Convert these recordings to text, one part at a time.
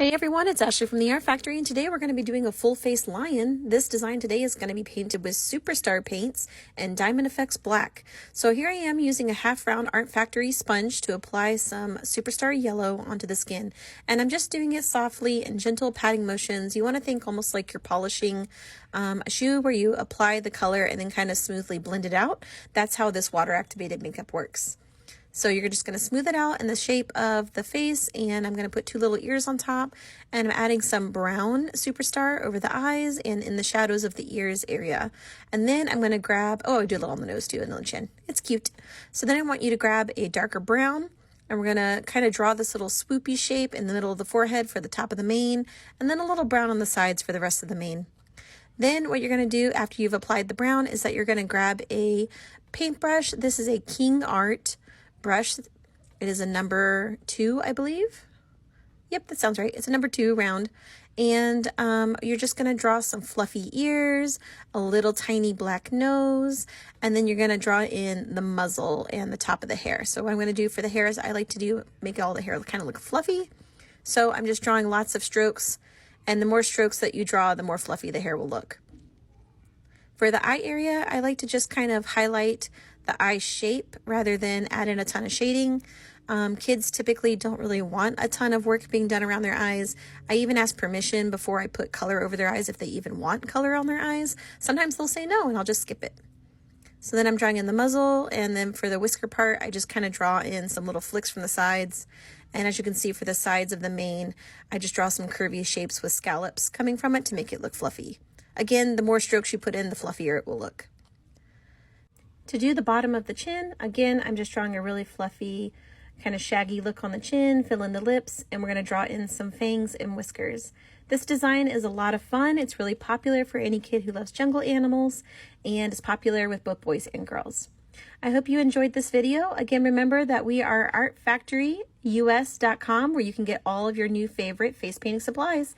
Hey everyone, it's Ashley from the Art Factory, and today we're going to be doing a full face lion. This design today is going to be painted with Superstar paints and Diamond Effects black. So here I am using a half round Art Factory sponge to apply some Superstar yellow onto the skin. And I'm just doing it softly and gentle patting motions. You want to think almost like you're polishing a shoe where you apply the color and then kind of smoothly blend it out. That's how this water activated makeup works. So you're just going to smooth it out in the shape of the face, and I'm going to put two little ears on top, and I'm adding some brown Superstar over the eyes and in the shadows of the ears area. And then I'm going to grab, I do a little on the nose too and on the chin. It's cute. So then I want you to grab a darker brown, and we're going to kind of draw this little swoopy shape in the middle of the forehead for the top of the mane, and then a little brown on the sides for the rest of the mane. Then what you're going to do after you've applied the brown is that you're going to grab a paintbrush. This is a King Art brush. It is a number 2, I believe. Yep, that sounds right. It's a number 2 round. And you're just going to draw some fluffy ears, a little tiny black nose, and then you're going to draw in the muzzle and the top of the hair. So what I'm going to do for the hair is I like to make all the hair kind of look fluffy. So I'm just drawing lots of strokes, and the more strokes that you draw, the more fluffy the hair will look. For the eye area, I like to just kind of highlight the eye shape rather than add in a ton of shading. Kids typically don't really want a ton of work being done around their eyes. I even ask permission before I put color over their eyes if they even want color on their eyes. Sometimes they'll say no and I'll just skip it. So then I'm drawing in the muzzle, and then for the whisker part, I just kind of draw in some little flicks from the sides. And as you can see for the sides of the mane, I just draw some curvy shapes with scallops coming from it to make it look fluffy. Again, the more strokes you put in, the fluffier it will look. To do the bottom of the chin, again, I'm just drawing a really fluffy, kind of shaggy look on the chin, fill in the lips, and we're going to draw in some fangs and whiskers. This design is a lot of fun. It's really popular for any kid who loves jungle animals, and it's popular with both boys and girls. I hope you enjoyed this video. Again, remember that we are artfactoryus.com, where you can get all of your new favorite face painting supplies.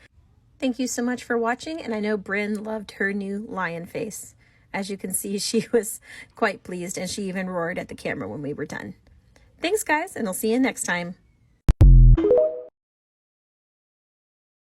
Thank you so much for watching, and I know Bryn loved her new lion face. As you can see, she was quite pleased, and she even roared at the camera when we were done. Thanks, guys, and I'll see you next time.